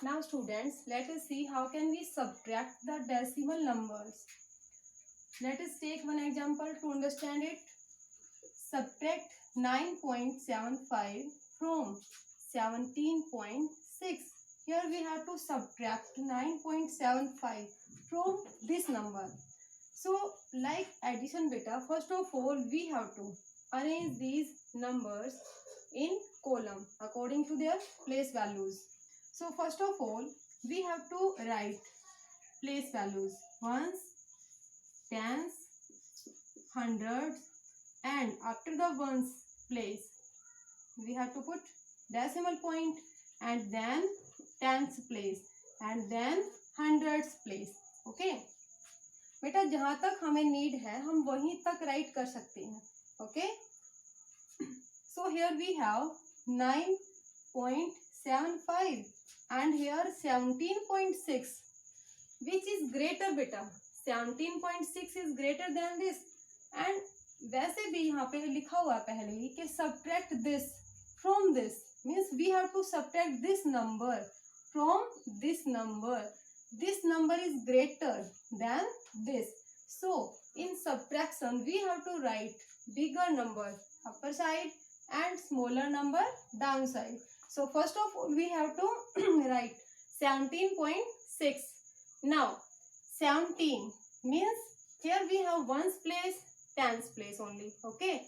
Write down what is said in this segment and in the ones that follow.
Now students, let us see how can we subtract the decimal numbers. Let us take one example to understand it. Subtract 9.75 from 17.6. Here we have to subtract 9.75 from this number. So like addition beta, first of all we have to arrange these numbers in column according to their place values. So first of all we have to write place values: ones, tens, hundreds, and after the ones place we have to put decimal point, and then tens place, and then hundreds place. Okay बेटा, जहां तक हमें need है हम वहीं तक right कर सकते हैं. Okay, so here we have 9.75 and here 17.6. which is greater beta? 17.6 is greater than this. and वैसे भी यहाँ पे लिखा हुआ है पहले ही कि subtract this from this, means we have to subtract this number from this number. This number is greater than this. So in subtraction we have to write bigger number upper side and smaller number downside. So first of all we have to write 17.6. Now 17 means here we have ones place, tens place only. Okay,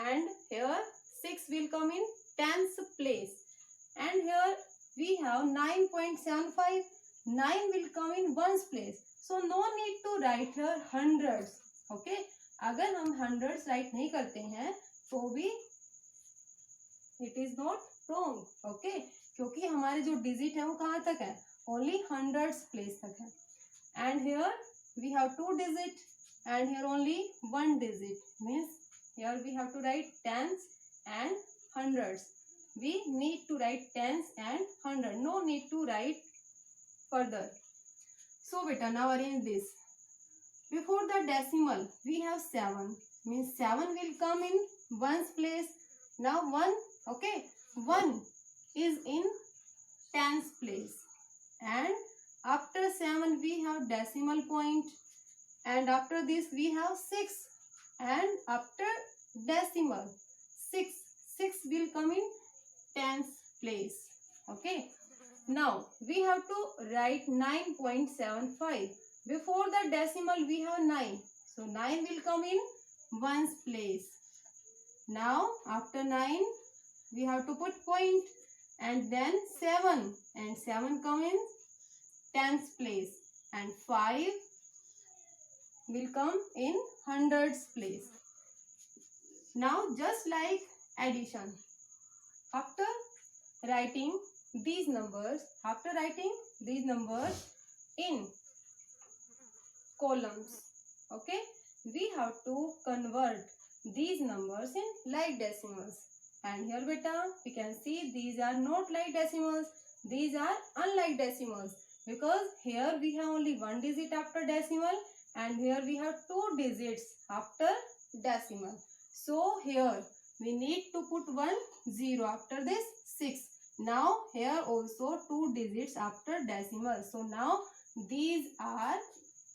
and here 6 will come in tens place, and here we have 9.75. 9 will come in ones place, so no need to write here hundreds. Okay, अगर हम hundreds write नहीं करते हैं तो भी it is not wrong. Okay, क्योंकि हमारे जो digit है वो कहाँ तक है? Only hundreds place तक है. And here we have 2 digit and here only 1 digit, means here we have to write tens and hundreds. We need to write tens and hundred, no need to write further. So beta, now arrange this. Before the decimal we have 7, means 7 will come in ones place. Now 1, okay, 1 is in tens place, and after 7 we have decimal point, and after this we have 6, and after decimal 6 will come in tens place. Okay, now we have to write 9.75. Before the decimal we have 9, so 9 will come in ones place. Now after 9 we have to put point, and then 7, and 7 come in tens place, and 5 will come in hundreds place. Now just like addition, after writing these numbers in columns, okay, we have to convert these numbers in like decimals. And here beta, we can see these are not like decimals, these are unlike decimals, because here we have only 1 digit after decimal, and here we have 2 digits after decimal. So here we need to put 1 0 after this 6. Now here also 2 digits after decimal, so now these are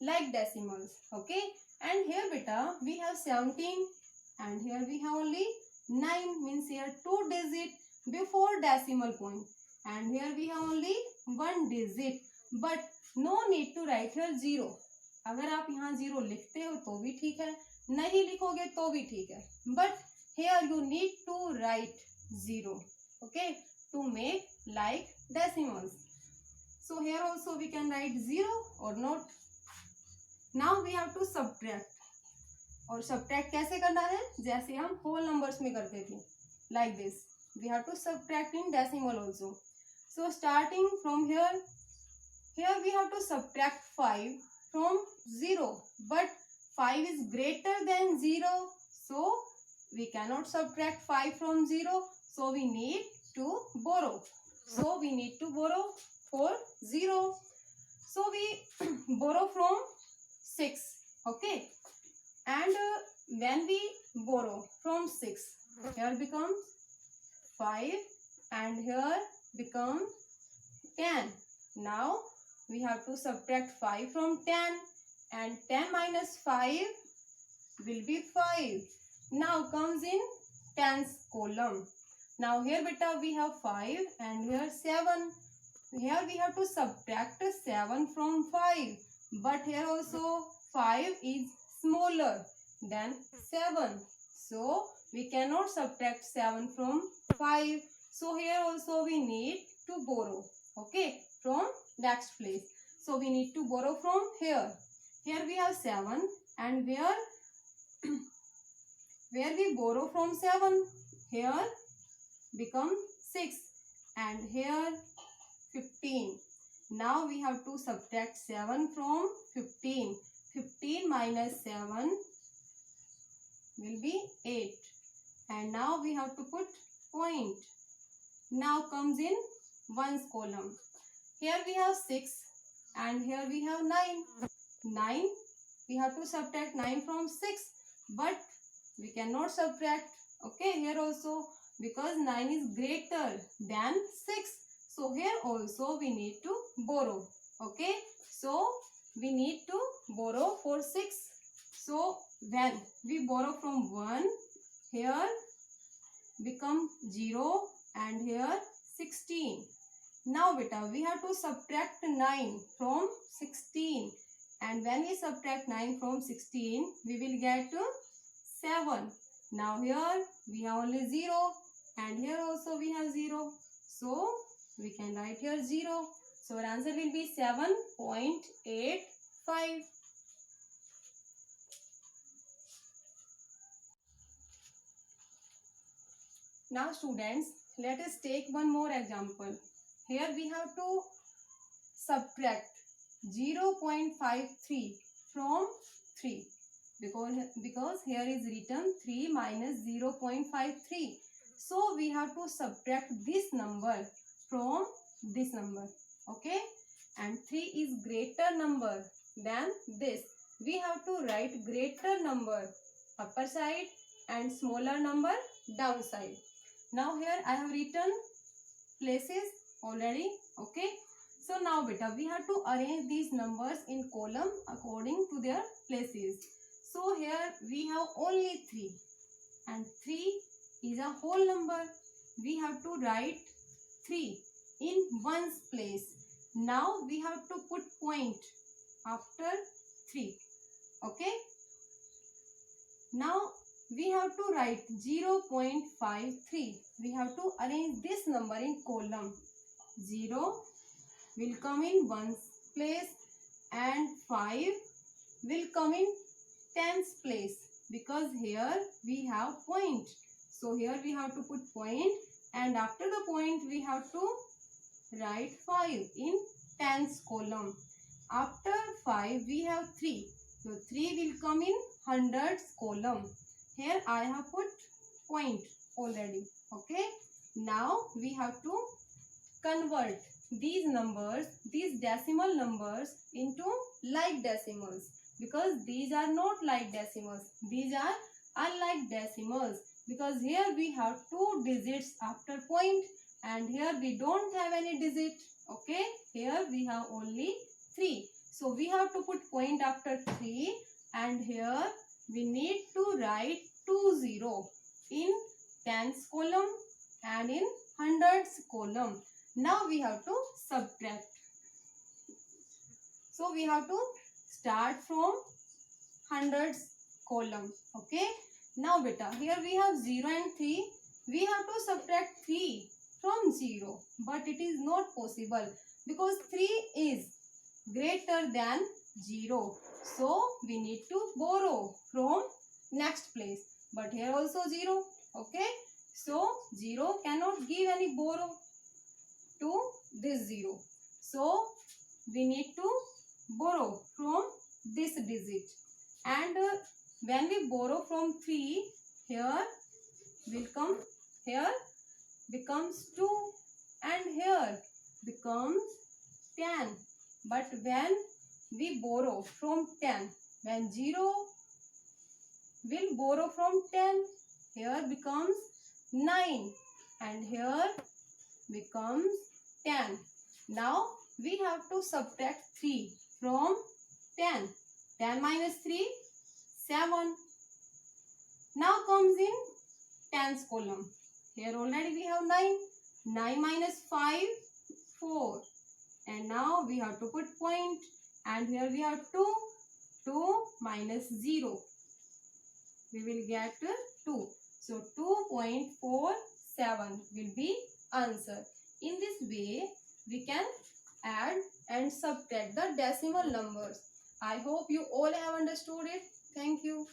like decimals. Okay, and here beta we have 17, and here we have only 9, means here 2 digit before decimal point, and here we have only 1 digit, but no need to write here 0. अगर आप यहाँ 0 लिखते हो तो भी ठीक है, नहीं लिखोगे तो भी ठीक है, but here you need to write 0. Okay, to make like decimals. So here also we can write 0 or not. Now we have to subtract. और subtract कैसे करना है? जैसे हम whole numbers में करते थे, like this. We have to subtract in decimal also. So starting from here we have to subtract 5 from 0, but 5 is greater than 0, so we cannot subtract 5 from 0, so we need to borrow. So we need to borrow for 0. So we borrow from 6. Okay, and when we borrow from 6, here becomes 5, and here become 10. Now we have to subtract 5 from 10, and 10 minus 5 will be 5. Now comes in tens column. Now here beta we have 5 and here 7. Here we have to subtract 7 from 5. But here also 5 is smaller than 7. So we cannot subtract 7 from 5. So here also we need to borrow. Okay, from next place. So we need to borrow from here. Here we have 7 and where we borrow from 7, here become 6 and here 15. Now we have to subtract 7 from 15. 15 minus 7 will be 8. And now we have to put point. Now comes in ones column. Here we have 6 and here we have 9. 9, we have to subtract 9 from 6. But we cannot subtract. Okay, here also because 9 is greater than 6. So here also we need to borrow. Okay, so we need to borrow for 6. So when we borrow from 1, here become 0 and here 16. Now beta we have to subtract 9 from 16. And when we subtract 9 from 16, we will get 7. Now here we have only 0 and here also we have 0. So we can write here 0. So our answer will be 7.85. Now students, let us take one more example. Here we have to subtract 0.53 from 3 because here is written 3 minus 0.53. So we have to subtract this number from this number. Okay, and 3 is greater number than this. We have to write greater number upper side and smaller number downside. Now here I have written places already. Okay, so now beta we have to arrange these numbers in column according to their places. So here we have only 3 and 3 is a whole number. We have to write 3 in ones place. Now we have to put point after 3. Okay, now we have to write 0.53. We have to arrange this number in column. 0 will come in ones place and 5 will come in tens place because here we have point. So here we have to put point and after the point we have to write 5 in tens column. After 5 we have 3. So 3 will come in hundreds column. Here I have put point already. Okay, now we have to convert these numbers, these decimal numbers into like decimals because these are not like decimals. These are unlike decimals because here we have 2 digits after point and here we don't have any digit. Okay, here we have only 3. So we have to put point after 3 and here we need to write 20 in tens column and in hundreds column. Now we have to subtract. So we have to start from hundreds column. Okay, now beta here we have 0 and 3. We have to subtract 3 from 0 but it is not possible because 3 is greater than 0. So we need to borrow from next place. But here also 0. Okay, so 0 cannot give any borrow to this 0. So we need to borrow from this digit. And when we borrow from 3, here will come, here becomes 2 and here becomes 10. But when we borrow from 10, when 0 will borrow from 10, here becomes 9 and here becomes 10. Now we have to subtract 3 from 10. 10 minus 3, 7. Now comes in tens column. Here already we have 9. 9 minus 5, 4. And now we have to put point. And here we have 2. 2 minus 0. We will get 2. So 2.47 will be answer. In this way, we can add and subtract the decimal numbers. I hope you all have understood it. Thank you.